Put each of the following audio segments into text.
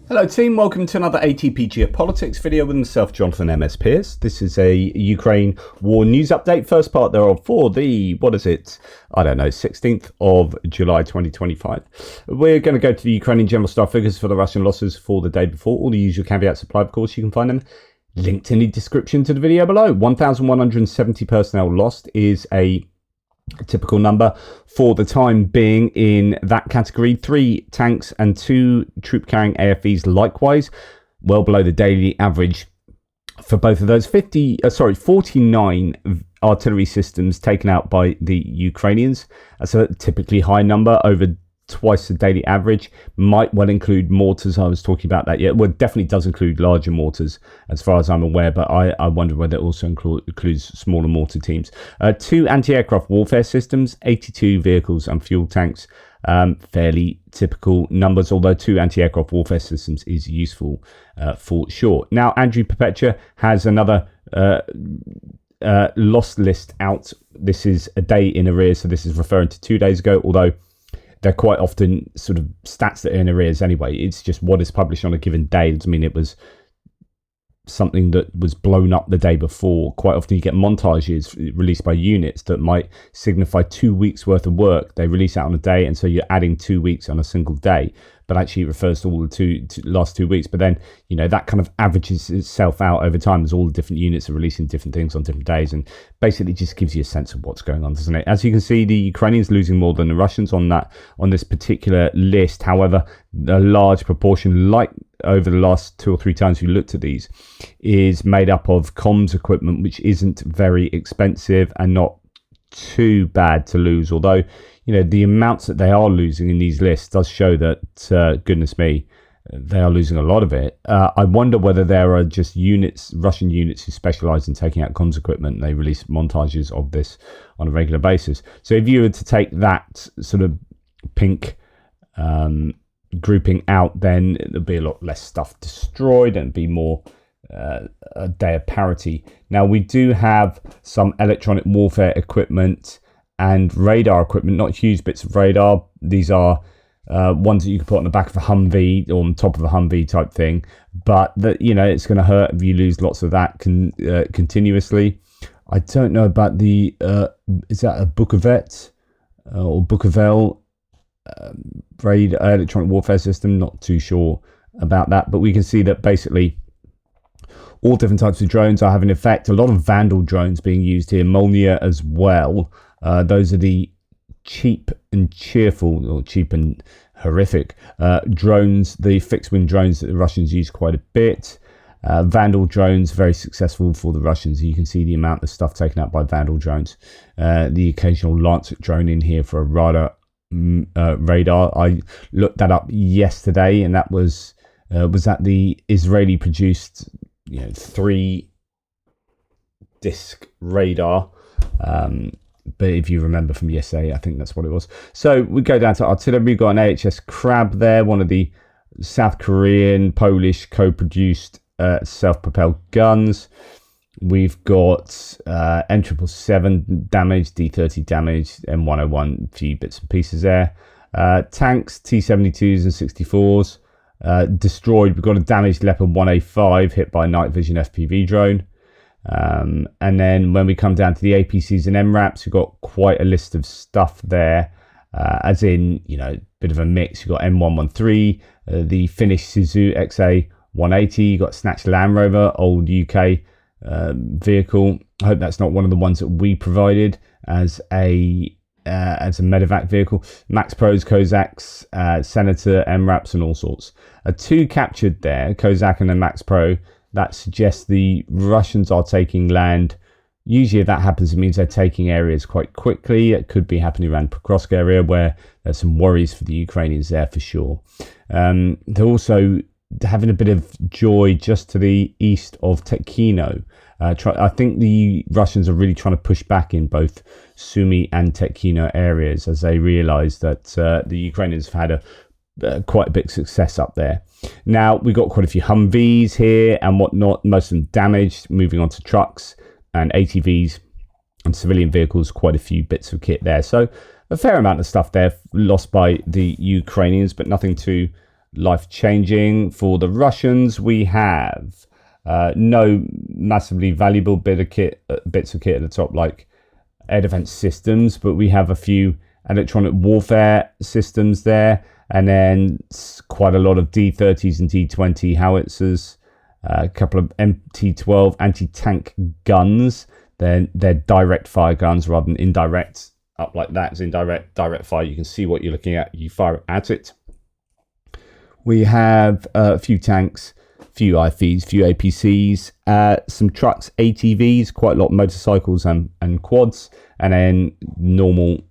Hello team, welcome to another ATP Geopolitics video with myself, Jonathan MS Pearce. This is a Ukraine war news update, first part thereof for the, 16th of July 2025. We're going to go to the Ukrainian general staff figures for the Russian losses for the day before. All the usual caveats apply, of course, you can find them linked in the description to the video below. 1,170 personnel lost is a typical number for the time being in that category. 3 tanks and 2 troop carrying AFVs likewise, well below the daily average for both of those. 49 artillery systems taken out by the Ukrainians. That's a typically high number, over twice the daily average. Might well include mortars. I was talking about that. Yeah, well, it definitely does include larger mortars as far as I'm aware, but I wonder whether it also includes smaller mortar teams. 2 anti-aircraft warfare systems, 82 vehicles and fuel tanks. Fairly typical numbers, although 2 anti-aircraft warfare systems is useful for sure. Now, Andrew Perpetua has another lost list out. This is a day in arrears, so this is referring to 2 days ago, although they're quite often sort of stats that are in arrears anyway. It's just what is published on a given day. It doesn't mean it was something that was blown up the day before. Quite often you get montages released by units that might signify 2 weeks worth of work. They release out on a day, and so you're adding 2 weeks on a single day, but actually it refers to all the last 2 weeks. But then, you know, that kind of averages itself out over time as all the different units are releasing different things on different days, and basically just gives you a sense of what's going on, doesn't it? As you can see, the Ukrainians losing more than the Russians on this particular list. However, a large proportion, like over the last 2 or 3 times we looked at these, is made up of comms equipment, which isn't very expensive and not too bad to lose. Although, you know, the amounts that they are losing in these lists does show that, goodness me, they are losing a lot of it. I wonder whether there are just Russian units who specialize in taking out comms equipment. They release montages of this on a regular basis. So if you were to take that sort of pink grouping out, then there'll be a lot less stuff destroyed and be more a day of parity. Now, we do have some electronic warfare equipment and radar equipment, not huge bits of radar. These are ones that you can put on the back of a Humvee or on top of a Humvee type thing, but that, you know, it's going to hurt if you lose lots of that continuously. I don't know about the is that a Bukovet or Bukovel radar electronic warfare system? Not too sure about that, but we can see that basically all different types of drones are having effect. A lot of Vandal drones being used here, Molniya as well. Those are the cheap and cheerful, or cheap and horrific drones, the fixed wing drones that the Russians use quite a bit. Vandal drones, very successful for the Russians. You can see the amount of stuff taken out by Vandal drones. The occasional Lancet drone in here for a radar. I looked that up yesterday, and that was that the Israeli produced, 3 disc radar. But if you remember from yesterday, I think that's what it was. So we go down to artillery. We've got an AHS Crab there, one of the South Korean, Polish co-produced self-propelled guns. We've got M777 damage, D30 damage, M101, a few bits and pieces there. Tanks, T72s and 64s. Destroyed. We've got a damaged Leopard 1A5 hit by a night vision FPV drone. And then when we come down to the APCs and MRAPs, we've got quite a list of stuff there, as in, bit of a mix. You've got M113, the Finnish Sisu XA180, you've got Snatch Land Rover, old UK vehicle. I hope that's not one of the ones that we provided as a medevac vehicle. Max Pros, Cossacks, Senator, MRAPs and all sorts. 2 captured there, Cossack and a Max Pro. That suggests the Russians are taking land. Usually if that happens, it means they're taking areas quite quickly. It could be happening around Pokrovsk area, where there's some worries for the Ukrainians there for sure. They're also having a bit of joy just to the east of Tekhino. I think the Russians are really trying to push back in both Sumy and Tekhino areas, as they realise that the Ukrainians have had quite a big success up there. Now, we've got quite a few Humvees here and whatnot, most of them damaged. Moving on to trucks and ATVs and civilian vehicles, quite a few bits of kit there. So a fair amount of stuff there lost by the Ukrainians, but nothing too life-changing. For the Russians, we have no massively valuable bits of kit at the top, like air defense systems, but we have a few electronic warfare systems there, and then quite a lot of D30s and D20 howitzers, a couple of MT12 anti-tank guns. They're direct fire guns rather than indirect. Up like that is indirect. Direct fire, you can see what you're looking at, you fire at it. We have a few tanks, few IFVs, few APCs, some trucks, ATVs, quite a lot of motorcycles and quads, and then normal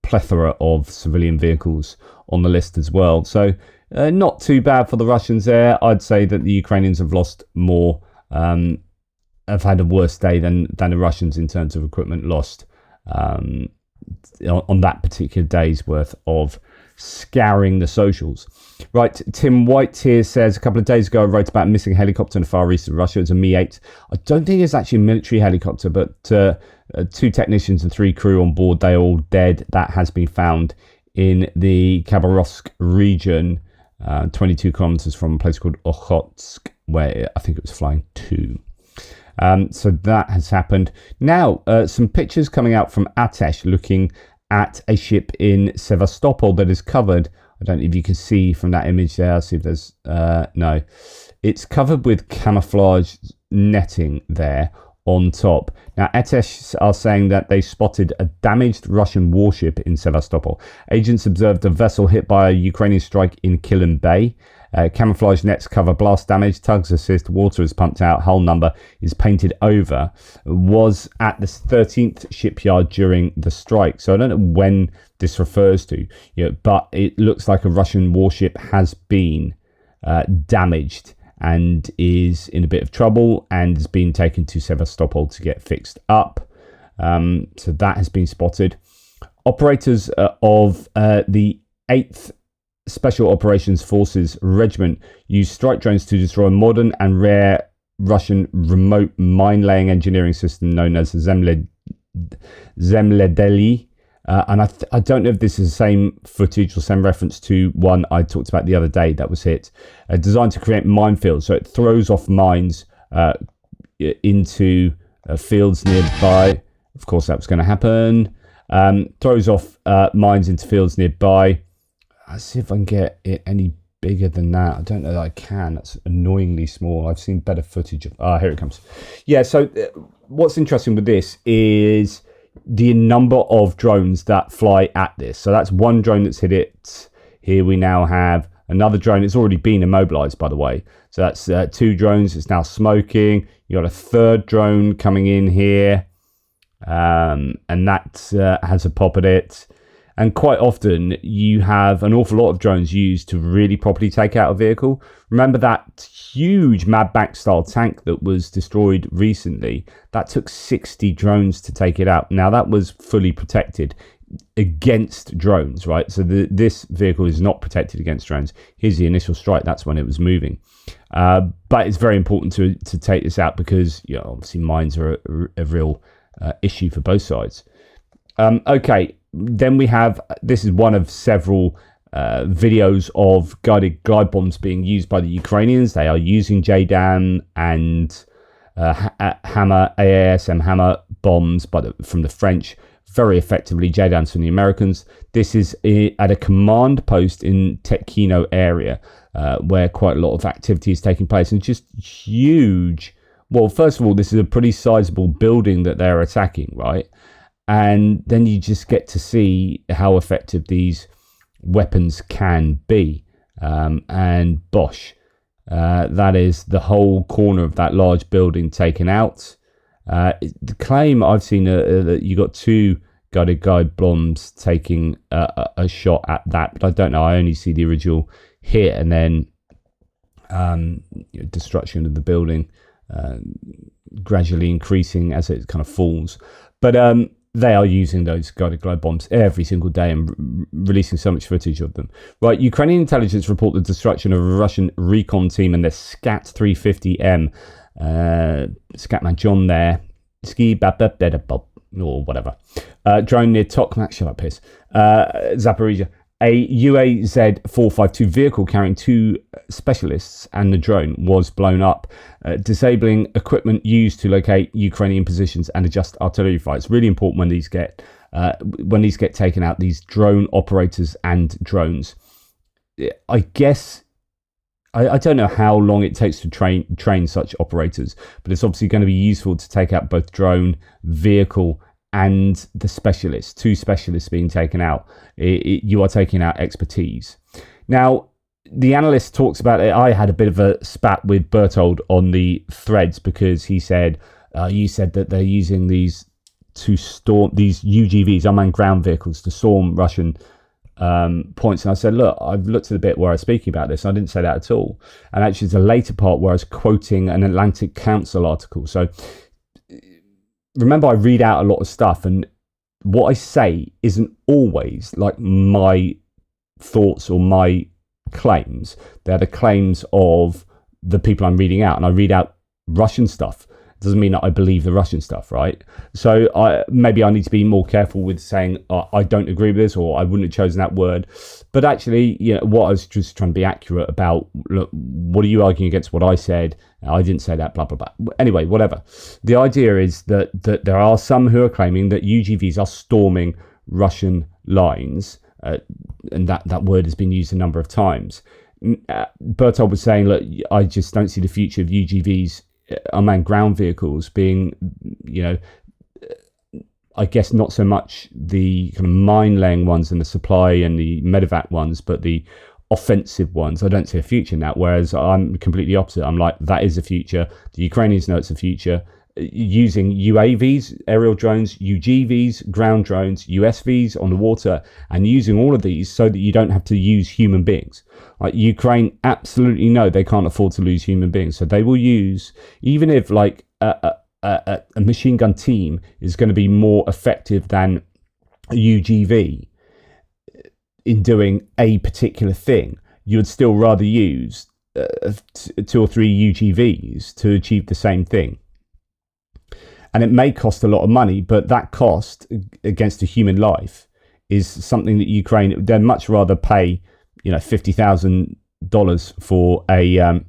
plethora of civilian vehicles on the list as well. So not too bad for the Russians there. I'd say that the Ukrainians have lost more, have had a worse day than the Russians in terms of equipment lost on that particular day's worth of scouring the socials. Right, Tim White here says, a couple of days ago I wrote about a missing helicopter in the far east of Russia. It's a Mi-8. I don't think it's actually a military helicopter, but 2 technicians and 3 crew on board, they're all dead. That has been found in the Khabarovsk region, 22 kilometers from a place called Okhotsk, where I think it was flying to. So that has happened. Now, some pictures coming out from Atesh looking at a ship in Sevastopol that is covered. I don't know if you can see from that image there. I'll see if there's... no. It's covered with camouflage netting there on top. Now, Atesh are saying that they spotted a damaged Russian warship in Sevastopol. Agents observed a vessel hit by a Ukrainian strike in Kilin Bay. Camouflage nets cover blast damage, tugs assist, water is pumped out, hull number is painted over. Was at the 13th shipyard during the strike. So I don't know when this refers to, but it looks like a Russian warship has been damaged and is in a bit of trouble and has been taken to Sevastopol to get fixed up. So that has been spotted. Operators of the 8th Special Operations Forces Regiment used strike drones to destroy a modern and rare Russian remote mine-laying engineering system known as Zemledelie. And I don't know if this is the same footage or same reference to one I talked about the other day that was hit. Designed to create minefields, so it throws off mines into fields nearby. Of course, that was going to happen. Throws off mines into fields nearby. Let's see if I can get it any bigger than that. I don't know that I can. That's annoyingly small. I've seen better footage of... here it comes. Yeah, so what's interesting with this is the number of drones that fly at this. So that's one drone that's hit it. Here we now have another drone. It's already been immobilized, by the way. So that's 2 drones. It's now smoking. You got a 3rd drone coming in here. And that has a pop at it. And quite often you have an awful lot of drones used to really properly take out a vehicle. Remember that huge Mad Max style tank that was destroyed recently? That took 60 drones to take it out. Now that was fully protected against drones, right? So this vehicle is not protected against drones. Here's the initial strike. That's when it was moving. But it's very important to take this out because obviously mines are a real issue for both sides. Okay. Then we have, this is one of several videos of guided glide bombs being used by the Ukrainians. They are using JDAM and Hammer, AASM Hammer bombs from the French very effectively. JDAMs from the Americans. This is at a command post in Tetkino area where quite a lot of activity is taking place and just huge. Well, first of all, this is a pretty sizable building that they're attacking, right? And then you just get to see how effective these weapons can be. And bosh, that is the whole corner of that large building taken out. The claim I've seen that you got 2 guided bombs taking a shot at that, but I don't know. I only see the original hit and then destruction of the building gradually increasing as it kind of falls. But they are using those guided glide bombs every single day and releasing so much footage of them. Right, Ukrainian intelligence report the destruction of a Russian recon team and their Skat 350M. Scatman John there. Ski or whatever. Drone near Tokmak, shut up, piss. Zaporizhia. A UAZ 452 vehicle carrying 2 specialists and the drone was blown up, disabling equipment used to locate Ukrainian positions and adjust artillery fire. It's really important when these get taken out, these drone operators and drones. I guess I don't know how long it takes to train such operators, but it's obviously going to be useful to take out both drone, vehicle, and the specialists. 2 specialists being taken out. You are taking out expertise. Now, the analyst talks about it. I had a bit of a spat with Bertold on the threads because he said, you said that they're using these to storm these UGVs, unmanned ground vehicles, to storm Russian points. And I said, look, I've looked at the bit where I was speaking about this. I didn't say that at all. And actually, it's a later part where I was quoting an Atlantic Council article. So remember, I read out a lot of stuff, and what I say isn't always like my thoughts or my claims. They're the claims of the people I'm reading out, and I read out Russian stuff. It doesn't mean that I believe the Russian stuff, right? So maybe I need to be more careful with saying I don't agree with this, or I wouldn't have chosen that word. But actually, what I was just trying to be accurate about, look, what are you arguing against what I said? I didn't say that, blah, blah, blah. Anyway, whatever. The idea is that there are some who are claiming that UGVs are storming Russian lines, and that word has been used a number of times. Bertold was saying, look, I just don't see the future of UGVs, unmanned ground vehicles, being, I guess not so much the kind of mine-laying ones and the supply and the medevac ones, but the offensive ones. I don't see a future in that, whereas I'm completely opposite. I'm like, that is a future. The Ukrainians know it's a future. Using UAVs, aerial drones, UGVs, ground drones, USVs on the water, and using all of these so that you don't have to use human beings. Like, Ukraine absolutely know they can't afford to lose human beings, so they will use, even if like a machine gun team is going to be more effective than a UGV in doing a particular thing, you would still rather use 2 or 3 UGVs to achieve the same thing. And it may cost a lot of money, but that cost against a human life is something that Ukraine, they'd much rather pay, $50,000 for a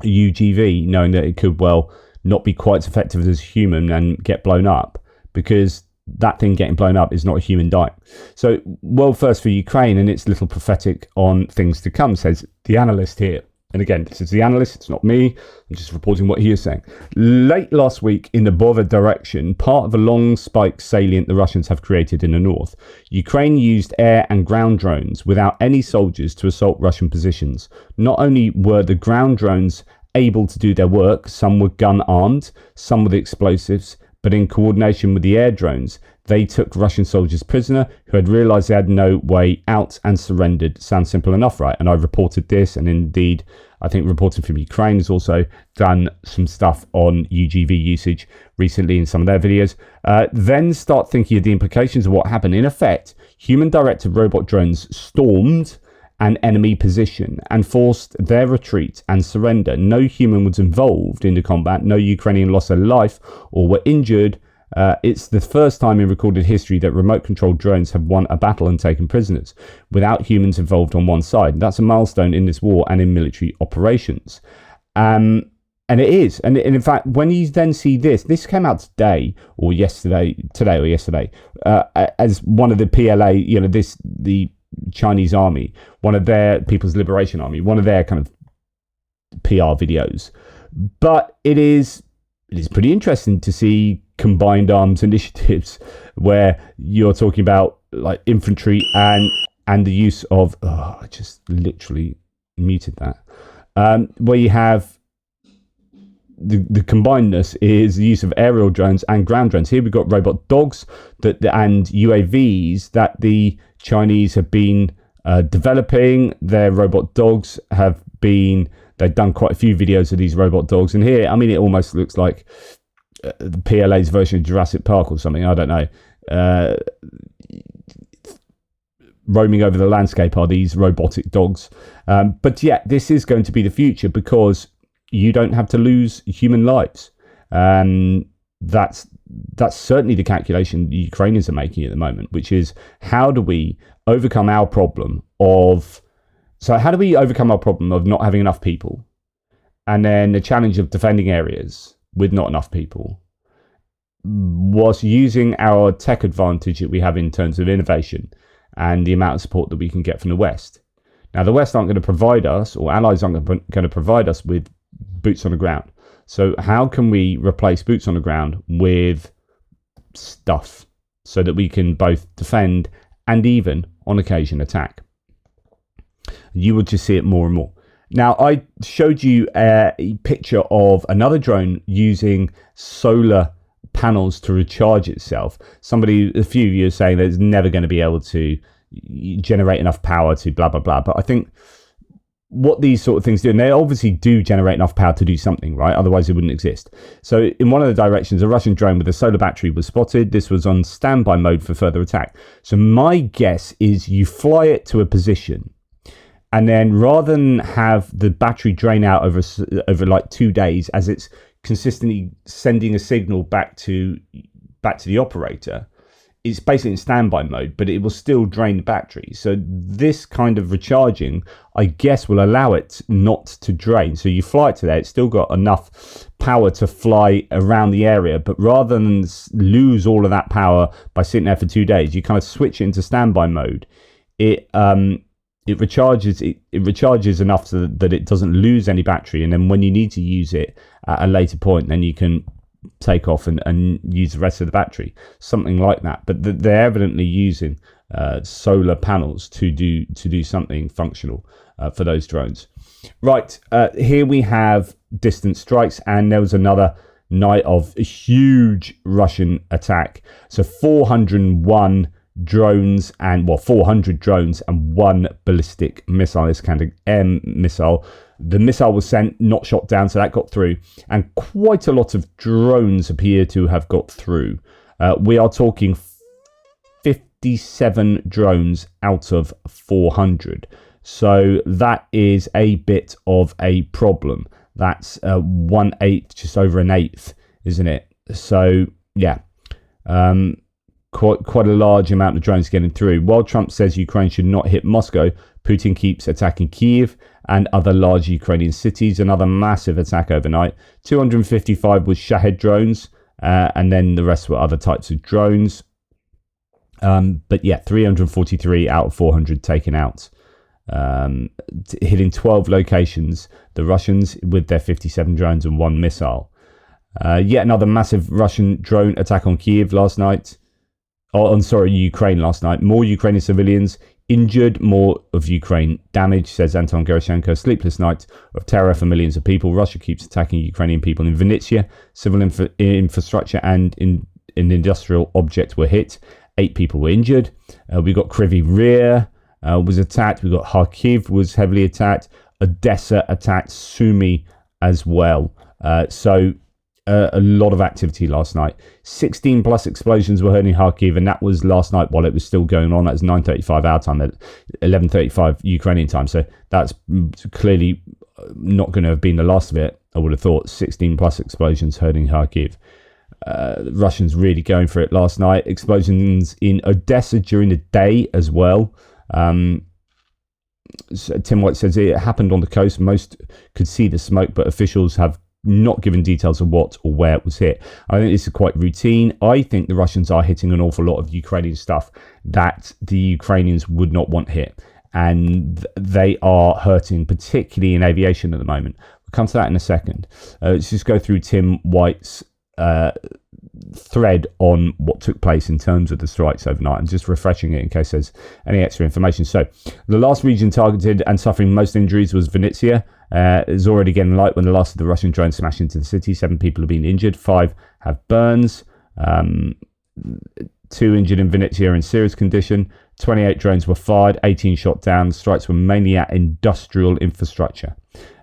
UGV, knowing that it could well not be quite as effective as a human and get blown up, because that thing getting blown up is not a human dying. So, world first for Ukraine, and it's a little prophetic on things to come, says the analyst here. And again, this is the analyst, it's not me. I'm just reporting what he is saying. Late last week, in the Bova direction, part of a long spike salient the Russians have created in the north, Ukraine used air and ground drones without any soldiers to assault Russian positions. Not only were the ground drones able to do their work, some were gun armed, some with explosives, but in coordination with the air drones, they took Russian soldiers prisoner who had realised they had no way out and surrendered. Sounds simple enough, right? And I reported this, and indeed, I think Reporting from Ukraine has also done some stuff on UGV usage recently in some of their videos. Then start thinking of the implications of what happened. In effect, human-directed robot drones stormed an enemy position and forced their retreat and surrender. No human was involved in the combat. No Ukrainian lost their life or were injured. It's the first time in recorded history that remote-controlled drones have won a battle and taken prisoners without humans involved on one side. That's a milestone in this war and in military operations. And it is. And in fact, when you then see this came out today or yesterday, as one of the PLA, the Chinese army, one of their People's Liberation Army, one of their kind of PR videos. But it is pretty interesting to see combined arms initiatives where you're talking about like infantry and the use of I just literally muted that, where you have the combinedness is the use of aerial drones and ground drones. Here we've got robot dogs and UAVs that the Chinese have been developing. Their robot dogs they've done quite a few videos of these robot dogs, and here, I mean, it almost looks like the PLA's version of Jurassic Park or something. I don't know. Roaming over the landscape are these robotic dogs. But yeah, this is going to be the future because you don't have to lose human lives. That's certainly the calculation the Ukrainians are making at the moment, which is how do we overcome our problem of... So how do we overcome our problem of not having enough people? And then the challenge of defending areas with not enough people, was using our tech advantage that we have in terms of innovation and the amount of support that we can get from the West. Now, the West aren't going to provide us, or allies aren't going to provide us with boots on the ground. So how can we replace boots on the ground with stuff so that we can both defend and even, on occasion, attack? You will just see it more and more. Now, I showed you a picture of another drone using solar panels to recharge itself. A few of you are saying that it's never going to be able to generate enough power to blah, blah, blah. But I think what these sort of things do, and they obviously do generate enough power to do something, right? Otherwise, it wouldn't exist. So in one of the directions, a Russian drone with a solar battery was spotted. This was on standby mode for further attack. So my guess is you fly it to a position, and then rather than have the battery drain out over like 2 days, as it's consistently sending a signal back to the operator, it's basically in standby mode, but it will still drain the battery. So this kind of recharging, I guess, will allow it not to drain. So you fly it to there, it's still got enough power to fly around the area, but rather than lose all of that power by sitting there for 2 days, you kind of switch it into standby mode. It recharges enough so that it doesn't lose any battery, and then when you need to use it at a later point, then you can take off and use the rest of the battery, something like that. But they're evidently using solar panels to do something functional for those drones. Right, here we have distance strikes, and there was another night of a huge Russian attack. So 401 drones and 400 drones and one ballistic missile. This kind of M missile. The missile was sent, not shot down, so that got through, and quite a lot of drones appear to have got through. We are talking 57 drones out of 400. So that is a bit of a problem. That's 1/8, just over an eighth, isn't it? So yeah. Quite a large amount of drones getting through. While Trump says Ukraine should not hit Moscow, Putin keeps attacking Kyiv and other large Ukrainian cities. Another massive attack overnight. 255 was Shahed drones, and then the rest were other types of drones. But yeah, 343 out of 400 taken out. Hitting 12 locations, the Russians with their 57 drones and one missile. Yet another massive Russian drone attack on Kyiv last night. Ukraine last night. More Ukrainian civilians injured, more of Ukraine damaged, says Anton Gerashenko. Sleepless night of terror for millions of people. Russia keeps attacking Ukrainian people in Vinnytsia. Civil infrastructure and an industrial object were hit. 8 people were injured. We got Kryvyi Rih was attacked. We got Kharkiv was heavily attacked. Odesa attacked. Sumy as well. So a lot of activity last night. 16 plus explosions were heard in Kharkiv, and that was last night while it was still going on. That was 9:35 our time, at 11:35 Ukrainian time. So that's clearly not going to have been the last of it, I would have thought. 16 plus explosions heard in Kharkiv. The Russians really going for it last night. Explosions in Odesa during the day as well. So Tim White says it happened on the coast. Most could see the smoke, but officials have not given details of what or where it was hit. I think this is quite routine. I think the Russians are hitting an awful lot of Ukrainian stuff that the Ukrainians would not want hit, and they are hurting, particularly in aviation at the moment. We'll come to that in a second. Let's just go through Tim White's thread on what took place in terms of the strikes overnight. I'm just refreshing it in case there's any extra information. So the last region targeted and suffering most injuries was Vinnytsia. It's already getting light when the last of the Russian drones smashed into the city. 7 people have been injured. 5 have burns. 2 injured in Vinnytsia in serious condition. 28 drones were fired. 18 shot down. The strikes were mainly at industrial infrastructure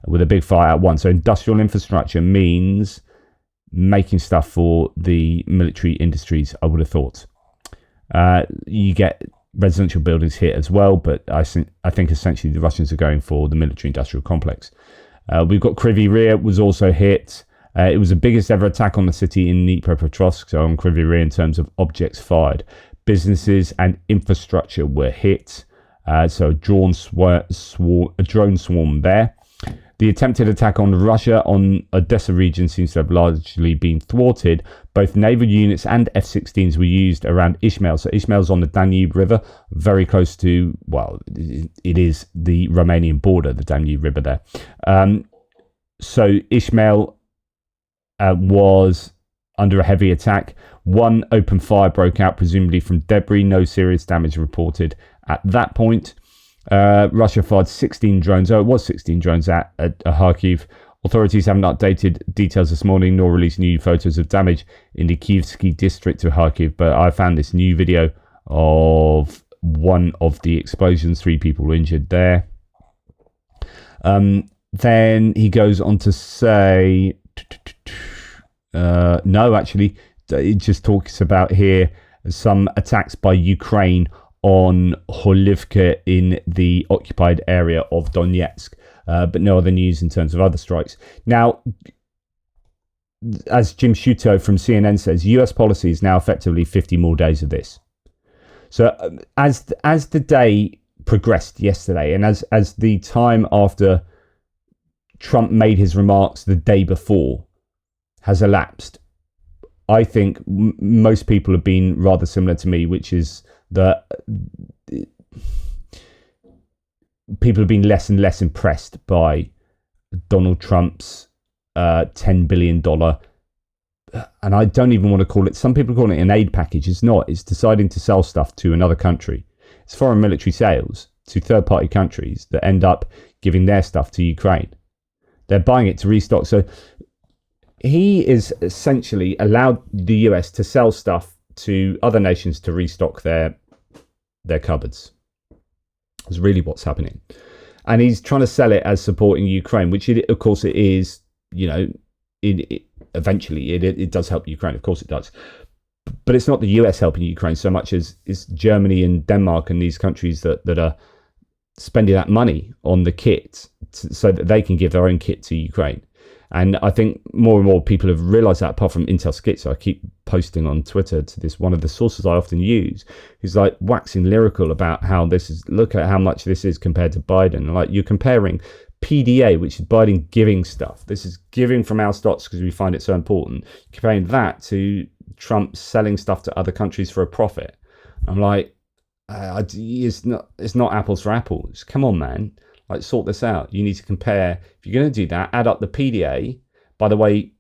with a big fire at once. So industrial infrastructure means making stuff for the military industries, I would have thought. You get residential buildings hit as well, but I think essentially the Russians are going for the military industrial complex. We've got Kryvyi Rih was also hit. It was the biggest ever attack on the city in Dnipropetrovsk, so on Kryvyi Rih in terms of objects fired. businesses and infrastructure were hit. So a drone swarm there. The attempted attack on Russia on Odesa region seems to have largely been thwarted. Both naval units and F-16s were used around Ishmael. So Ishmael's on the Danube River, very close to, well, it is the Romanian border, the Danube River there. So Ishmael was under a heavy attack. One open fire broke out, presumably from debris. No serious damage reported at that point. Russia fired 16 drones. Oh, it was 16 drones at Kharkiv. Authorities haven't updated details this morning, nor released new photos of damage in the Kyivsky district of Kharkiv. But I found this new video of one of the explosions. 3 people were injured there. Then he goes on to say, no, actually, it just talks about here some attacks by Ukraine on Holivka in the occupied area of Donetsk, but no other news in terms of other strikes. Now, as Jim Sciutto from CNN says, US policy is now effectively 50 more days of this. So as the day progressed yesterday, and as the time after Trump made his remarks the day before has elapsed, I think most people have been rather similar to me, which is that people have been less and less impressed by Donald Trump's $10 billion, and I don't even want to call it, some people call it an aid package. It's not. It's deciding to sell stuff to another country. It's foreign military sales to third-party countries that end up giving their stuff to Ukraine. They're buying it to restock. So he is essentially allowed the US to sell stuff to other nations to restock their cupboards. That's really what's happening. And he's trying to sell it as supporting Ukraine, which of course it is, you know, eventually it does help Ukraine. Of course it does. But it's not the US helping Ukraine so much as it's Germany and Denmark and these countries that are spending that money on the kit so that they can give their own kit to Ukraine. And I think more and more people have realized that, apart from Intel Skit. So I keep posting on Twitter to this, one of the sources I often use, who's like waxing lyrical about how this is, look at how much this is compared to Biden. Like, you're comparing PDA, which is Biden giving stuff. This is giving from our stocks because we find it so important. Comparing that to Trump selling stuff to other countries for a profit. I'm like, it's not apples for apples. Come on, man. Like, sort this out. You need to compare. If you're going to do that, add up the PDA. By the way,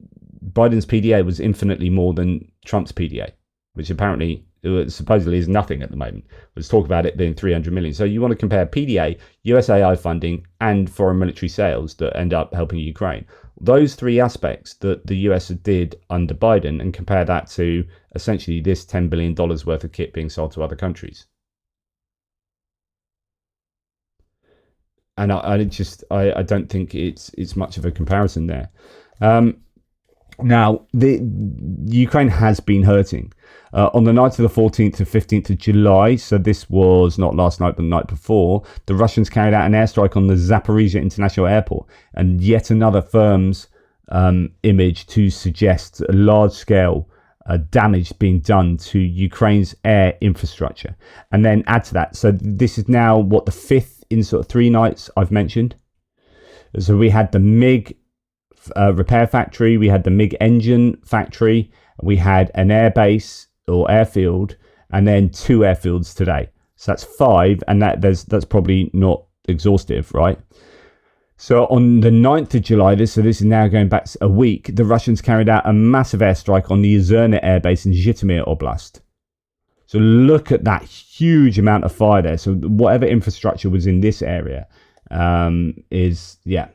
Biden's PDA was infinitely more than Trump's PDA, which apparently supposedly is nothing at the moment. Let's talk about it being 300 million. So you want to compare PDA, USAI funding, and foreign military sales that end up helping Ukraine. Those 3 aspects that the US did under Biden, and compare that to essentially this $10 billion worth of kit being sold to other countries. And I don't think it's much of a comparison there. Now, the Ukraine has been hurting. On the night of the 14th to 15th of July, so this was not last night but the night before, the Russians carried out an airstrike on the Zaporizhia International Airport, and yet another firm's image to suggest a large-scale damage being done to Ukraine's air infrastructure. And then add to that, so this is now, what, the 5th in sort of 3 nights I've mentioned. So we had the MiG repair factory, we had the MiG engine factory, we had an airbase or airfield, and then 2 airfields today. So that's 5, and that's probably not exhaustive, right? So on the 9th of July, this is now going back a week, the Russians carried out a massive airstrike on the Zerna airbase in Zhytomyr Oblast. So look at that huge amount of fire there. So whatever infrastructure was in this area is, yeah.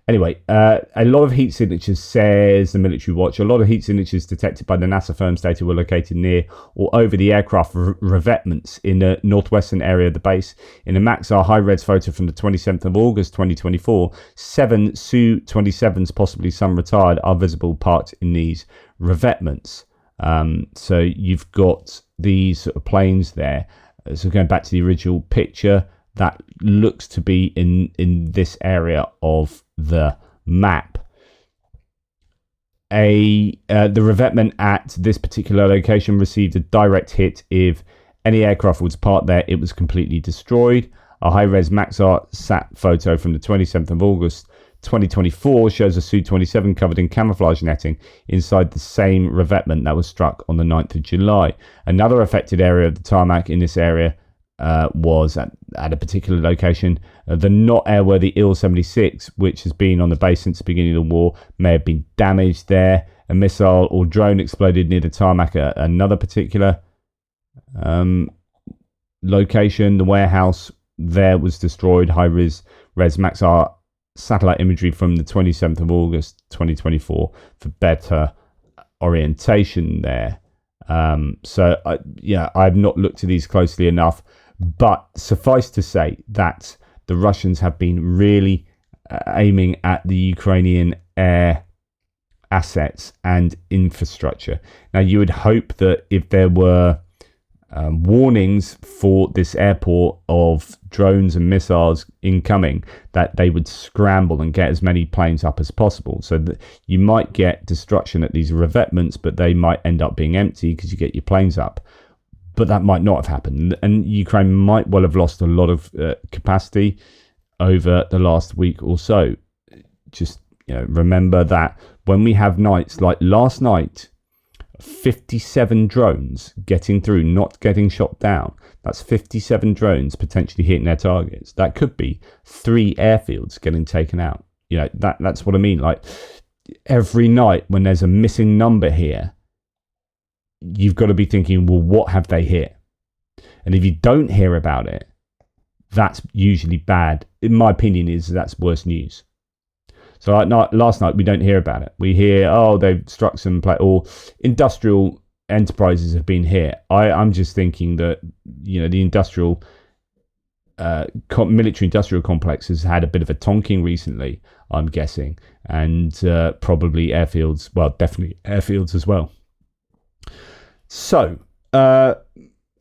Anyway, a lot of heat signatures, says the Military Watch. A lot of heat signatures detected by the NASA firm's data were located near or over the aircraft revetments in the northwestern area of the base. In a Maxar high-res photo from the 27th of August 2024, 7 Su-27s, possibly some retired, are visible parked in these revetments. So you've got these sort of planes there. So going back to the original picture, that looks to be in this area of the map. The revetment at this particular location received a direct hit. If any aircraft was parked there, it was completely destroyed. A high-res Maxar sat photo from the 27th of August 2024 shows a Su-27 covered in camouflage netting inside the same revetment that was struck on the 9th of July. Another affected area of the tarmac in this area was at a particular location. The not airworthy Il-76, which has been on the base since the beginning of the war, may have been damaged there. A missile or drone exploded near the tarmac at another particular location. The warehouse there was destroyed. High-res Maxar satellite imagery from the 27th of August 2024 for better orientation there. I've not looked at these closely enough, but suffice to say that the Russians have been really aiming at the Ukrainian air assets and infrastructure. Now, you would hope that if there were warnings for this airport of drones and missiles incoming, that they would scramble and get as many planes up as possible, so that you might get destruction at these revetments, but they might end up being empty because you get your planes up. But that might not have happened, and Ukraine might well have lost a lot of capacity over the last week or so. Just remember that when we have nights like last night, 57 drones getting through, not getting shot down. That's 57 drones potentially hitting their targets. That could be 3 airfields getting taken out. That's what I mean. Like, every night when there's a missing number here, you've got to be thinking, well, what have they hit? And if you don't hear about it, that's usually bad. In my opinion, that's worse news. So last night, we don't hear about it. We hear, they've struck some or industrial enterprises have been hit. I'm just thinking that, the industrial, military-industrial complex has had a bit of a tonking recently, I'm guessing. And probably airfields, well, definitely airfields as well. So, the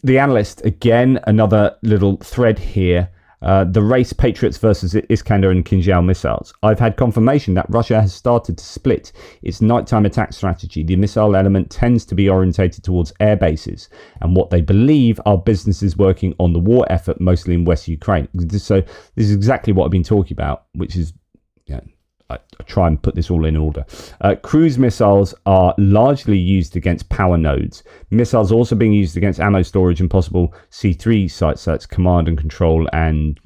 analyst, again, another little thread here. The race Patriots versus Iskander and Kinzhal missiles. I've had confirmation that Russia has started to split its nighttime attack strategy. The missile element tends to be orientated towards air bases and what they believe are businesses working on the war effort, mostly in West Ukraine. So this is exactly what I've been talking about, which is, I try and put this all in order. Cruise missiles are largely used against power nodes. Missiles also being used against ammo storage and possible C3 sites, so that's command and control, and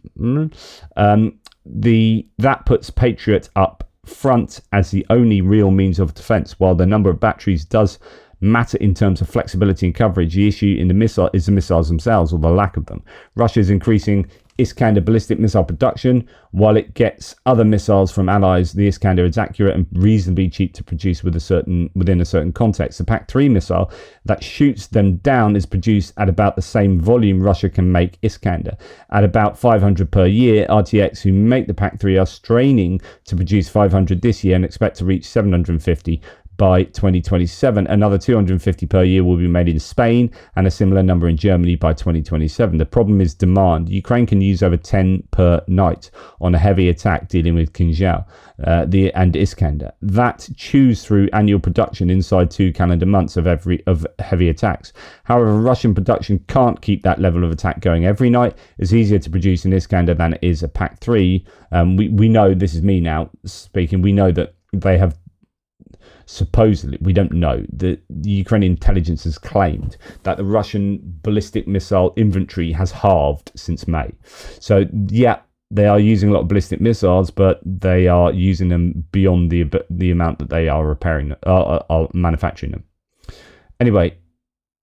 that puts Patriot up front as the only real means of defense. While the number of batteries does matter in terms of flexibility and coverage, the issue in the missile is the missiles themselves, or the lack of them. Russia is increasing Iskander ballistic missile production. While it gets other missiles from allies, the Iskander is accurate and reasonably cheap to produce within a certain context. The PAC-3 missile that shoots them down is produced at about the same volume Russia can make Iskander, at about 500 per year. RTX, who make the PAC-3, are straining to produce 500 this year and expect to reach 750 by 2027. Another 250 per year will be made in Spain and a similar number in Germany by 2027. The problem is demand. Ukraine can use over 10 per night on a heavy attack dealing with Kinzhal and Iskander. That chews through annual production inside 2 calendar months of heavy attacks. However, Russian production can't keep that level of attack going every night. It's easier to produce an Iskander than it is a PAC-3. We know, this is me now speaking, we know that they have supposedly, we don't know, the Ukrainian intelligence has claimed that the Russian ballistic missile inventory has halved since May. So yeah, they are using a lot of ballistic missiles, but they are using them beyond the amount that they are are manufacturing them. Anyway,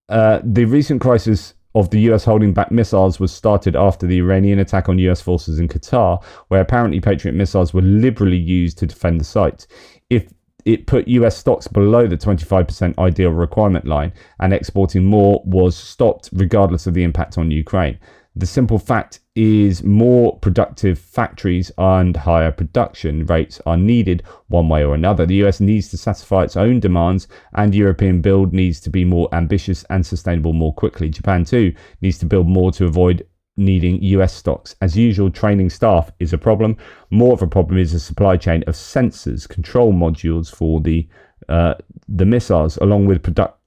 the recent crisis of the US holding back missiles was started after the Iranian attack on US forces in Qatar, where apparently Patriot missiles were liberally used to defend the site. If it put US stocks below the 25% ideal requirement line, and exporting more was stopped regardless of the impact on Ukraine. The simple fact is more productive factories and higher production rates are needed one way or another. The US needs to satisfy its own demands, and European build needs to be more ambitious and sustainable more quickly. Japan too needs to build more to avoid needing US stocks. As usual, training staff is a problem. More of a problem is the supply chain of sensors, control modules for the the missiles, along with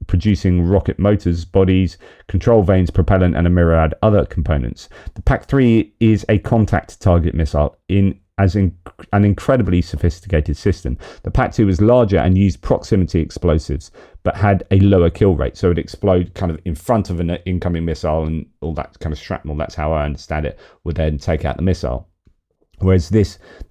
producing rocket motors, bodies, control vanes, propellant, and a myriad other components. The PAC-3 is a contact target missile as an incredibly sophisticated system. The PAC-2 was larger and used proximity explosives, but had a lower kill rate. So it explode kind of in front of an incoming missile, and all that kind of shrapnel, that's how I understand it, would then take out the missile. Whereas the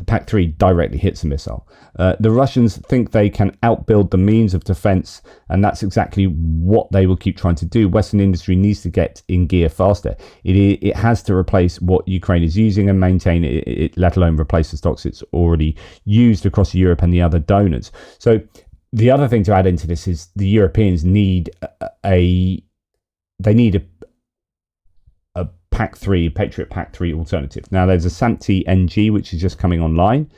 PAC-3 directly hits the missile. The Russians think they can outbuild the means of defense, and that's exactly what they will keep trying to do. Western industry needs to get in gear faster. It has to replace what Ukraine is using and maintain it, let alone replace the stocks it's already used across Europe and the other donors. So the other thing to add into this is the Europeans need a PAC-3, Patriot PAC-3 alternative. Now there's a SAMP-T NG which is just coming online.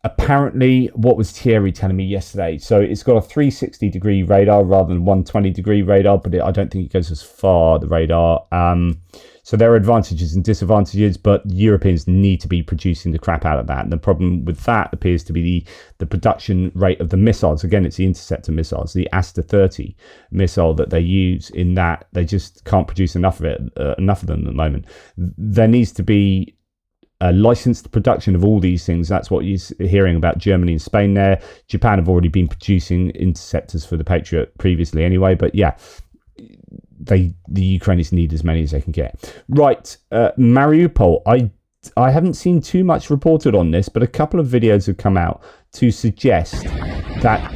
Apparently, what was Thierry telling me yesterday? So it's got a 360-degree radar rather than 120-degree radar, but I don't think it goes as far, the radar. So there are advantages and disadvantages, but Europeans need to be producing the crap out of that. And the problem with that appears to be the production rate of the missiles. Again, it's the interceptor missiles, the Aster-30 missile that they use in that. They just can't produce enough of them at the moment. There needs to be a licensed production of all these things. That's what you're hearing about Germany and Spain there. Japan have already been producing interceptors for the Patriot previously anyway, but yeah, the Ukrainians need as many as they can get. Right, Mariupol. I haven't seen too much reported on this, but a couple of videos have come out to suggest that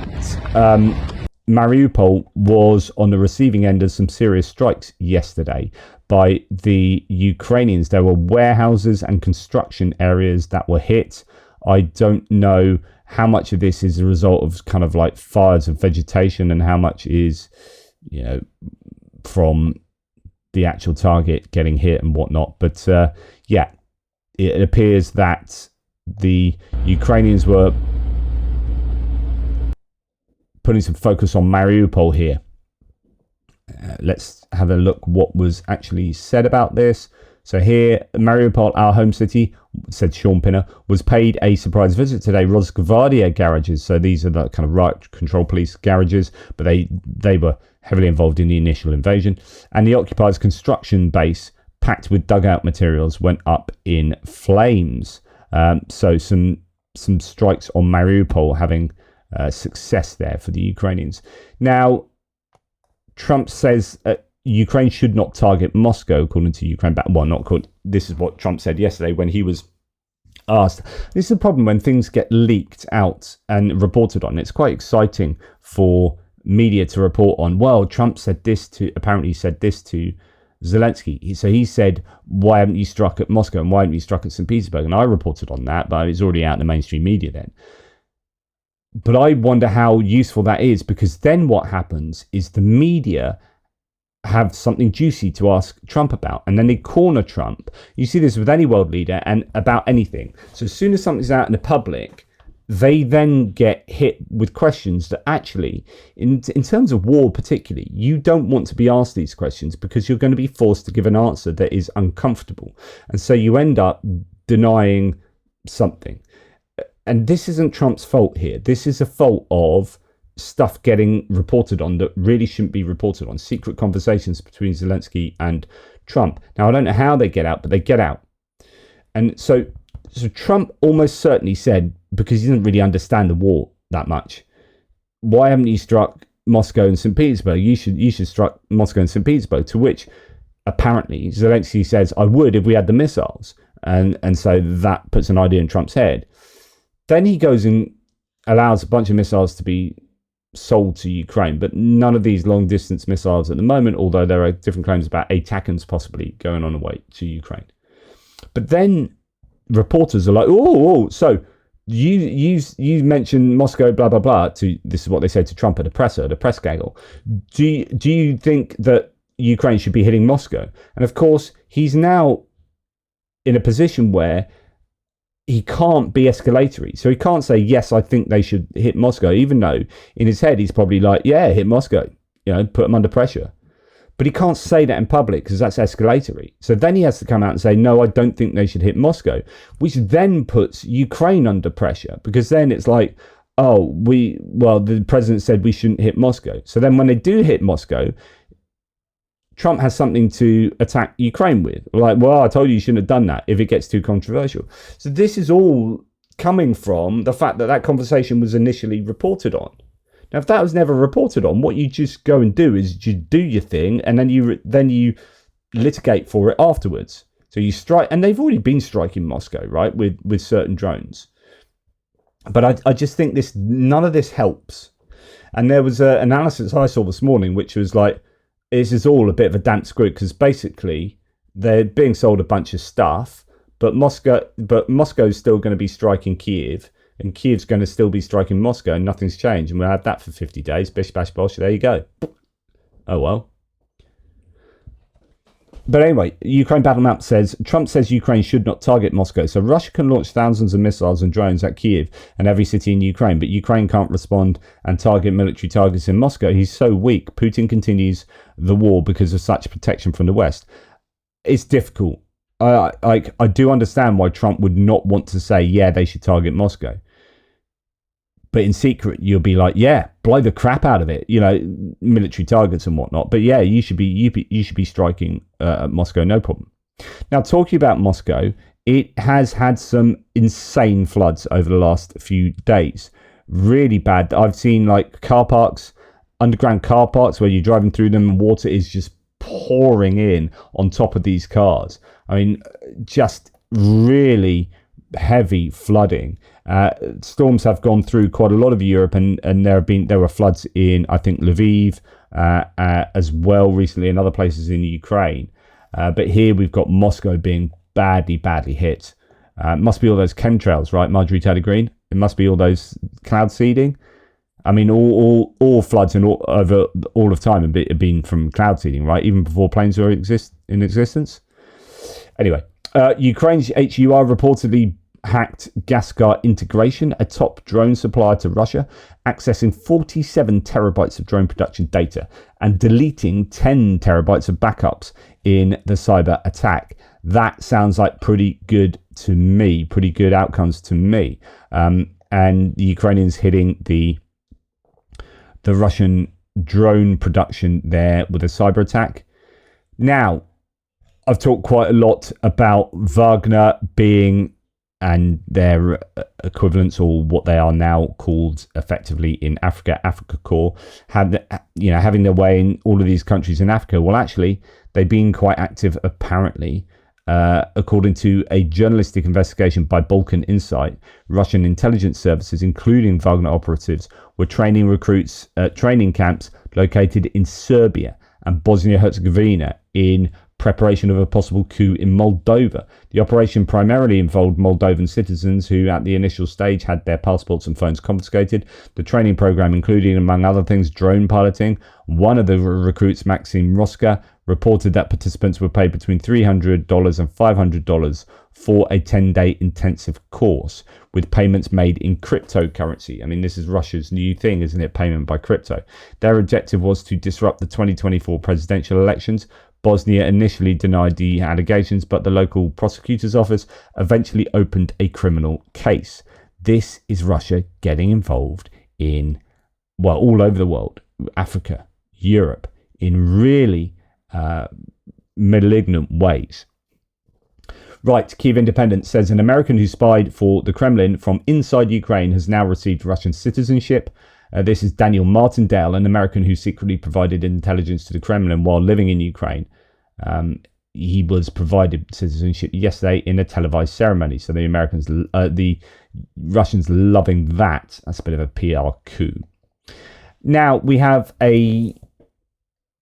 Mariupol was on the receiving end of some serious strikes yesterday by the Ukrainians. There were warehouses and construction areas that were hit. I don't know how much of this is a result of kind of like fires of vegetation and how much is, from the actual target getting hit and whatnot. But yeah, it appears that the Ukrainians were putting some focus on Mariupol here. Let's have a look what was actually said about this. So here, Mariupol, our home city, said Sean Pinner, was paid a surprise visit today. Rosgvardia garages, so these are the kind of riot control police garages, but they were heavily involved in the initial invasion. And the occupiers' construction base, packed with dugout materials, went up in flames. So some strikes on Mariupol having success there for the Ukrainians. Now, Trump says Ukraine should not target Moscow, according to Ukraine. This is what Trump said yesterday when he was asked. This is the problem when things get leaked out and reported on. It's quite exciting for media to report on. Well, Trump apparently said this to Zelensky. So he said, why haven't you struck at Moscow and why haven't you struck at St. Petersburg? And I reported on that, but it was already out in the mainstream media then. But I wonder how useful that is, because then what happens is the media have something juicy to ask Trump about, and then they corner Trump. You see this with any world leader and about anything. So as soon as something's out in the public, they then get hit with questions that actually, in terms of war particularly, you don't want to be asked these questions because you're going to be forced to give an answer that is uncomfortable. And so you end up denying something. And this isn't Trump's fault here. This is a fault of stuff getting reported on that really shouldn't be reported on. Secret conversations between Zelensky and Trump. Now, I don't know how they get out, but they get out. And so Trump almost certainly said, because he doesn't really understand the war that much, why haven't you struck Moscow and St. Petersburg? You should struck Moscow and St. Petersburg. To which apparently Zelensky says, I would if we had the missiles. And so that puts an idea in Trump's head. Then he goes and allows a bunch of missiles to be sold to Ukraine, but none of these long distance missiles at the moment, although there are different claims about ATACMS possibly going on the way to Ukraine. But then reporters are like, so you mentioned Moscow, blah, blah, blah. This is what they said to Trump at the press gaggle. Do you think that Ukraine should be hitting Moscow? And of course, he's now in a position where he can't be escalatory. So he can't say, yes, I think they should hit Moscow, even though in his head he's probably like, yeah, hit Moscow, put them under pressure. But he can't say that in public because that's escalatory. So then he has to come out and say, no, I don't think they should hit Moscow, which then puts Ukraine under pressure, because then it's like, the president said we shouldn't hit Moscow. So then when they do hit Moscow, Trump has something to attack Ukraine with. Like, well, I told you shouldn't have done that if it gets too controversial. So this is all coming from the fact that that conversation was initially reported on. Now, if that was never reported on, what you just go and do is you do your thing, and then you litigate for it afterwards. So you strike, and they've already been striking Moscow, right, with certain drones. But I just think none of this helps. And there was an analysis I saw this morning, which was like, this is all a bit of a damp squib, because basically they're being sold a bunch of stuff, but Moscow's still going to be striking Kyiv, and Kyiv's going to still be striking Moscow, and nothing's changed. And we'll have that for 50 days. Bish, bash, bosh. There you go. Oh, well. But anyway, Ukraine Battle Map says, Trump says Ukraine should not target Moscow. So Russia can launch thousands of missiles and drones at Kyiv and every city in Ukraine, but Ukraine can't respond and target military targets in Moscow. He's so weak. Putin continues the war because of such protection from the West. It's difficult. I do understand why Trump would not want to say, yeah, they should target Moscow. But in secret, you'll be like, yeah, blow the crap out of it, military targets and whatnot. But yeah, you should be striking Moscow, no problem. Now, talking about Moscow, it has had some insane floods over the last few days. Really bad. I've seen like car parks, underground car parks, where you're driving through them and water is just pouring in on top of these cars. I mean, just really heavy flooding. Storms have gone through quite a lot of Europe, and there were floods in, I think, Lviv as well recently, and other places in Ukraine. But here we've got Moscow being badly hit. Must be all those chemtrails, right, Marjorie Taylor Greene? It must be all those cloud seeding. I mean, all floods over all of time have been from cloud seeding, right? Even before planes were in existence. Anyway, Ukraine's HUR reportedly hacked Gaskar Integration, a top drone supplier to Russia, accessing 47 terabytes of drone production data and deleting 10 terabytes of backups in the cyber attack. That sounds like pretty good to me, pretty good outcomes to me. And the Ukrainians hitting the Russian drone production there with a cyber attack. Now, I've talked quite a lot about Wagner being, and their equivalents, or what they are now called effectively in Africa Corps, having their way in all of these countries in Africa. Well, actually, they've been quite active, apparently. According to a journalistic investigation by Balkan Insight, Russian intelligence services, including Wagner operatives, were training recruits at training camps located in Serbia and Bosnia-Herzegovina in preparation of a possible coup in Moldova. The operation primarily involved Moldovan citizens who at the initial stage had their passports and phones confiscated. The training program included, among other things, drone piloting. One of the recruits, Maxim Roska, reported that participants were paid between $300 and $500 for a 10-day intensive course, with payments made in cryptocurrency. I mean, this is Russia's new thing, isn't it? Payment by crypto. Their objective was to disrupt the 2024 presidential elections. Bosnia initially denied the allegations, but the local prosecutor's office eventually opened a criminal case. This is Russia getting involved in, well, all over the world, Africa, Europe, in really malignant ways. Right, Kyiv Independent says an American who spied for the Kremlin from inside Ukraine has now received Russian citizenship. This is Daniel Martindale, an American who secretly provided intelligence to the Kremlin while living in Ukraine. He was provided citizenship yesterday in a televised ceremony. So the Russians loving that. That's a bit of a PR coup. Now we have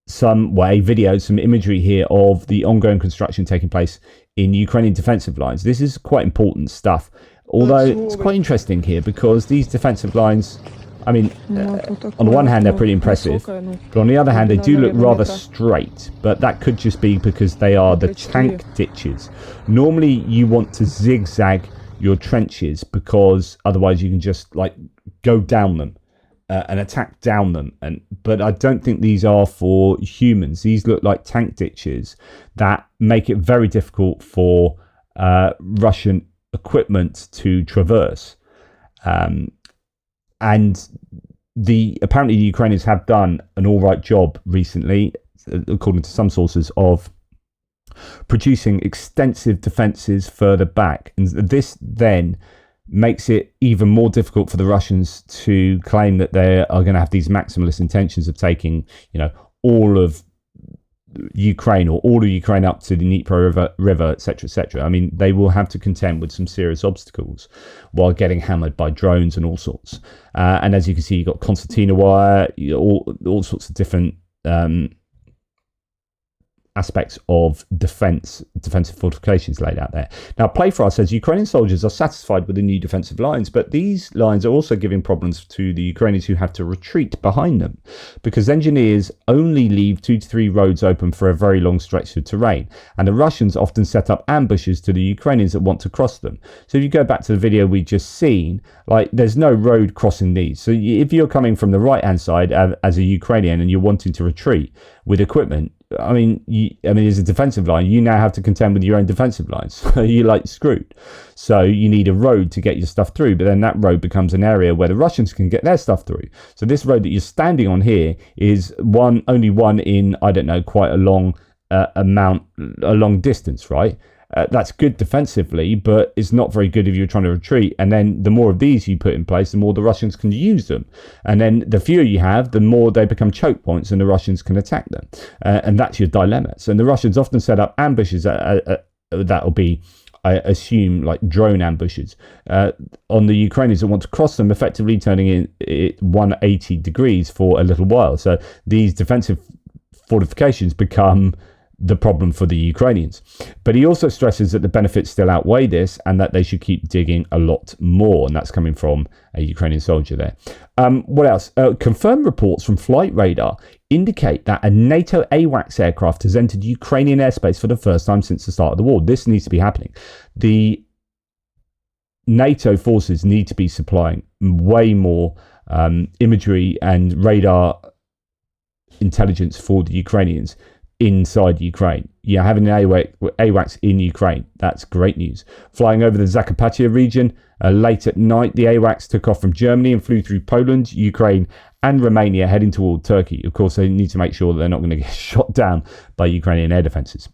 some imagery here of the ongoing construction taking place in Ukrainian defensive lines. This is quite important stuff. Although it's quite interesting here because these defensive lines, I mean, on the one hand, they're pretty impressive, but on the other hand, they do look rather straight. But that could just be because they are the tank ditches. Normally, you want to zigzag your trenches because otherwise you can just like go down them and attack down them. But I don't think these are for humans. These look like tank ditches that make it very difficult for Russian equipment to traverse. and apparently the Ukrainians have done an all right job recently, according to some sources, of producing extensive defences further back. And this then makes it even more difficult for the Russians to claim that they are going to have these maximalist intentions of taking, all of Ukraine or all of Ukraine up to the Dnipro river, etc., etc. I mean, they will have to contend with some serious obstacles while getting hammered by drones and all sorts. And as you can see, you've got concertina wire, all sorts of different aspects of defensive fortifications laid out there. Now, Playfar says Ukrainian soldiers are satisfied with the new defensive lines, but these lines are also giving problems to the Ukrainians who have to retreat behind them, because engineers only leave 2 to 3 roads open for a very long stretch of terrain, and the Russians often set up ambushes to the Ukrainians that want to cross them. So if you go back to the video we just seen, there's no road crossing these. So if you're coming from the right hand side as a Ukrainian and you're wanting to retreat with equipment, I mean, as a defensive line, you now have to contend with your own defensive lines. So you're screwed. So you need a road to get your stuff through, but then that road becomes an area where the Russians can get their stuff through. So this road that you're standing on here is only one in, I don't know, quite a long a long distance, right? That's good defensively, but it's not very good if you're trying to retreat. And then the more of these you put in place, the more the Russians can use them. And then the fewer you have, the more they become choke points and the Russians can attack them. And that's your dilemma. So the Russians often set up ambushes that'll be, I assume, drone ambushes on the Ukrainians that want to cross them, effectively turning it 180 degrees for a little while. So these defensive fortifications become the problem for the Ukrainians. But he also stresses that the benefits still outweigh this and that they should keep digging a lot more. And that's coming from a Ukrainian soldier there. What else? Confirmed reports from flight radar indicate that a NATO AWACS aircraft has entered Ukrainian airspace for the first time since the start of the war. This needs to be happening. The NATO forces need to be supplying way more imagery and radar intelligence for the Ukrainians inside Ukraine. Having an AWACS in Ukraine, that's great news. Flying over the Zakarpattia region late at night, the AWACS took off from Germany and flew through Poland, Ukraine and Romania, heading toward Turkey. Of course, they need to make sure that they're not going to get shot down by Ukrainian air defences.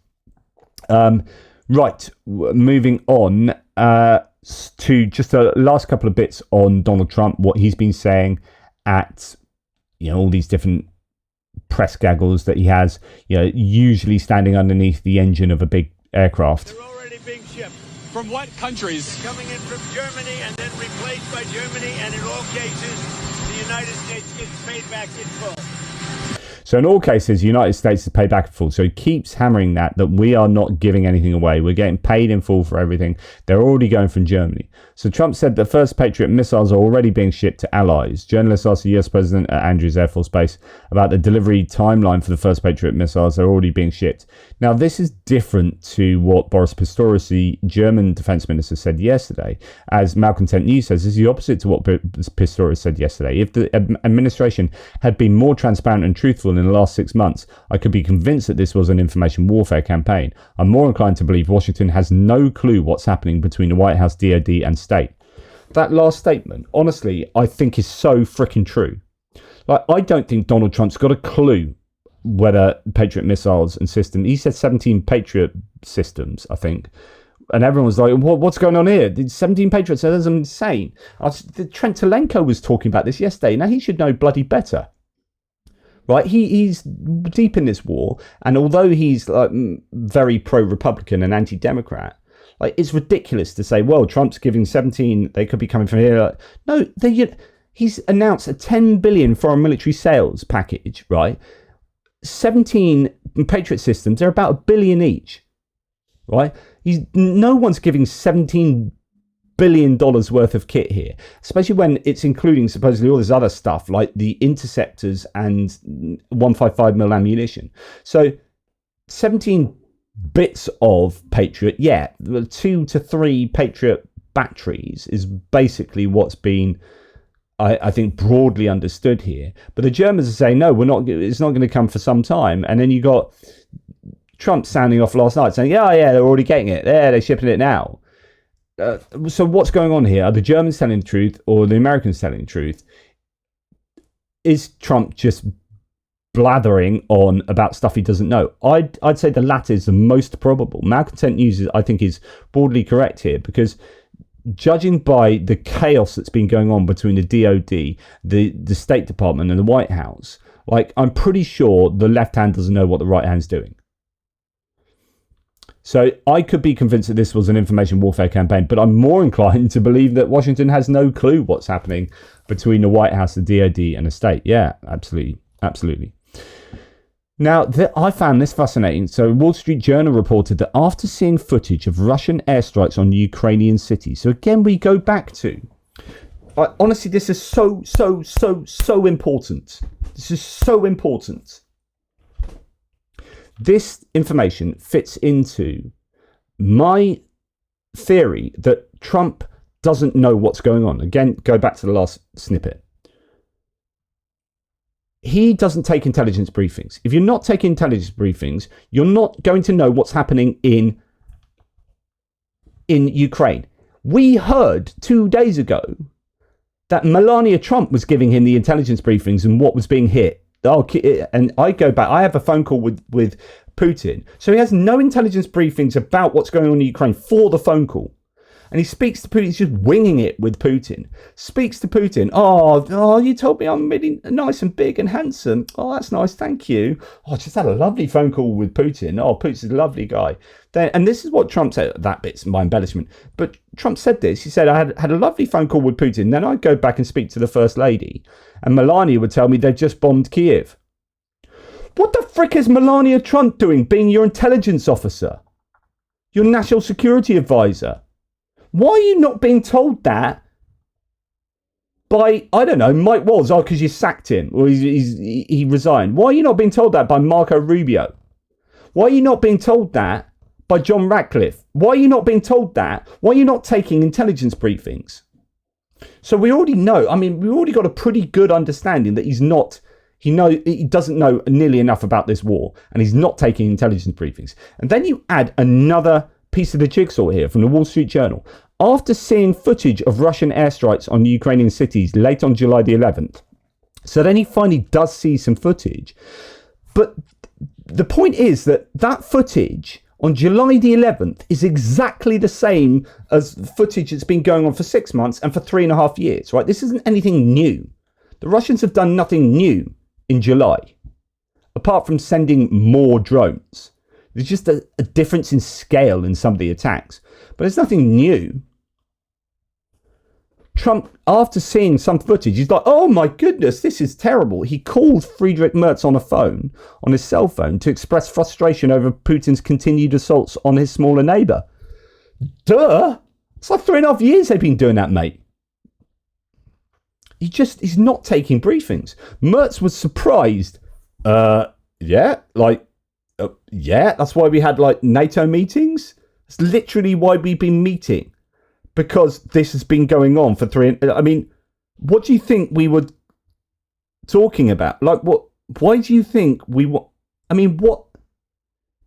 Right, moving on to just a last couple of bits on Donald Trump, what he's been saying at all these different press gaggles that he has, usually standing underneath the engine of a big aircraft. They're already being shipped. From what countries? They're coming in from Germany and then replaced by Germany, and in all cases, the United States gets paid back in full. So in all cases, the United States is paid back in full. So he keeps hammering that we are not giving anything away. We're getting paid in full for everything. They're already going from Germany. So Trump said the first Patriot missiles are already being shipped to allies. Journalists asked the US President at Andrews Air Force Base about the delivery timeline for the first Patriot missiles. They're already being shipped. Now, this is different to what Boris Pistorius, the German defense minister, said yesterday. As Malcontent News says, this is the opposite to what Pistorius said yesterday. If the administration had been more transparent and truthful in the last 6 months, I could be convinced that this was an information warfare campaign. I'm more inclined to believe Washington has no clue what's happening between the White House, DoD and state. That last statement, honestly, I think is so freaking true. I don't think Donald Trump's got a clue whether Patriot missiles and systems, he said 17 Patriot systems, I think. And everyone was like, what's going on here? 17 Patriots, that's insane. Trent Telenko was talking about this yesterday. Now, he should know bloody better. Right, he's deep in this war, and although he's very pro-Republican and anti-Democrat, it's ridiculous to say, well, Trump's giving 17, they could be coming from here. No, he's announced a 10 billion foreign military sales package, right? 17 Patriot systems, they're about $1 billion each, right? No one's giving $17 billion worth of kit here, especially when it's including supposedly all this other stuff like the interceptors and 155mm ammunition. So 17 bits of Patriot, 2 to 3 Patriot batteries is basically what's been, I think, broadly understood here. But the Germans are saying, no, it's not going to come for some time. And then you got Trump sounding off last night saying, yeah, they're already getting it. They're shipping it now. So what's going on here? Are the Germans telling the truth or the Americans telling the truth? Is Trump just blathering on about stuff he doesn't know? I'd say the latter is the most probable. Malcontent news, I think, is broadly correct here, because judging by the chaos that's been going on between the DOD, the State Department and the White House, like, I'm pretty sure the left hand doesn't know what the right hand's doing. So I could be convinced that this was an information warfare campaign, but I'm more inclined to believe that Washington has no clue what's happening between the White House, the DOD and the state. Yeah, absolutely. Absolutely. Now, I found this fascinating. So Wall Street Journal reported that after seeing footage of Russian airstrikes on Ukrainian cities. So again, we go back to, honestly, this is so important. This is so important. This information fits into my theory that Trump doesn't know what's going on. Again, go back to the last snippet. He doesn't take intelligence briefings. If you're not taking intelligence briefings, you're not going to know what's happening in Ukraine. We heard 2 days ago that Melania Trump was giving him the intelligence briefings and what was being hit. And I go back, I have a phone call with Putin. So he has no intelligence briefings about what's going on in Ukraine for the phone call. And he speaks to Putin, he's just winging it with Putin. Speaks to Putin, oh, you told me I'm really nice and big and handsome. Oh, that's nice, thank you. Oh, I just had a lovely phone call with Putin. Oh, Putin's a lovely guy. And this is what Trump said. That bit's my embellishment. But Trump said this. He said, I had a lovely phone call with Putin. Then I'd go back and speak to the First Lady. And Melania would tell me they've just bombed Kyiv. What the frick is Melania Trump doing being your intelligence officer? Your national security advisor? Why are you not being told that by, I don't know, Mike Walls? Oh, because you sacked him or he resigned. Why are you not being told that by Marco Rubio? Why are you not being told that by John Ratcliffe? Why are you not being told that? Why are you not taking intelligence briefings? So we already know, we've already got a pretty good understanding that he doesn't know nearly enough about this war, and he's not taking intelligence briefings. And then you add another piece of the jigsaw here from the Wall Street Journal. After seeing footage of Russian airstrikes on Ukrainian cities late on July the 11th. So then he finally does see some footage. But the point is that footage on July the 11th is exactly the same as footage that's been going on for 6 months and for 3.5 years, right? This isn't anything new. The Russians have done nothing new in July, apart from sending more drones. There's just a difference in scale in some of the attacks, but it's nothing new. Trump, after seeing some footage, he's like, oh my goodness, this is terrible. He called Friedrich Merz on his cell phone, to express frustration over Putin's continued assaults on his smaller neighbour. Duh! It's like 3.5 years they've been doing that, mate. He's not taking briefings. Merz was surprised. Yeah, that's why we had NATO meetings. It's literally why we've been meeting, because this has been going on for what do you think we were talking about? What? Why do you think we were? What?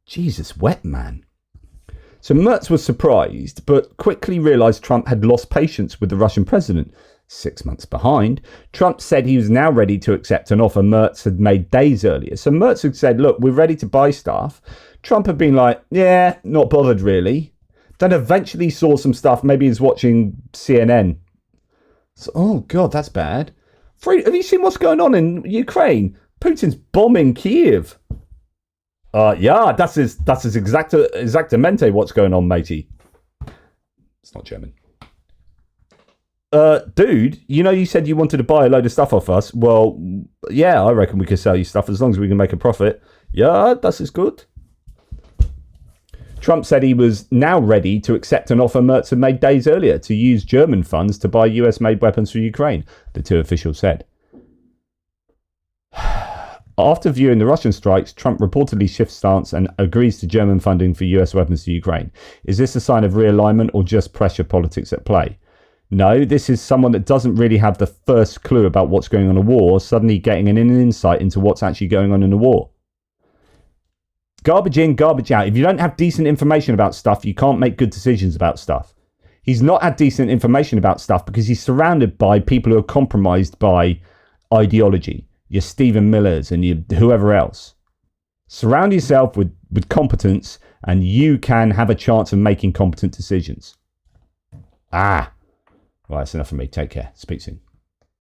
Jesus, wet man. So Merz was surprised, but quickly realised Trump had lost patience with the Russian president. 6 months behind, Trump said he was now ready to accept an offer Merz had made days earlier. So Merz had said, look, we're ready to buy stuff. Trump had been like, yeah, not bothered really. Then eventually saw some stuff. Maybe he's watching CNN. So, oh, God, that's bad. Have you seen what's going on in Ukraine? Putin's bombing Kyiv. Yeah, that's his exactamente what's going on, matey. It's not German. Dude, you said you wanted to buy a load of stuff off us. Well, yeah, I reckon we could sell you stuff as long as we can make a profit. Yeah, that is good. Trump said he was now ready to accept an offer Merz had made days earlier to use German funds to buy US-made weapons for Ukraine, the two officials said. After viewing the Russian strikes, Trump reportedly shifts stance and agrees to German funding for US weapons to Ukraine. Is this a sign of realignment or just pressure politics at play? No, this is someone that doesn't really have the first clue about what's going on in a war, suddenly getting an insight into what's actually going on in a war. Garbage in, garbage out. If you don't have decent information about stuff, you can't make good decisions about stuff. He's not had decent information about stuff because he's surrounded by people who are compromised by ideology. Your Stephen Millers and your whoever else. Surround yourself with competence and you can have a chance of making competent decisions. Right, that's enough for me. Take care. Speak soon.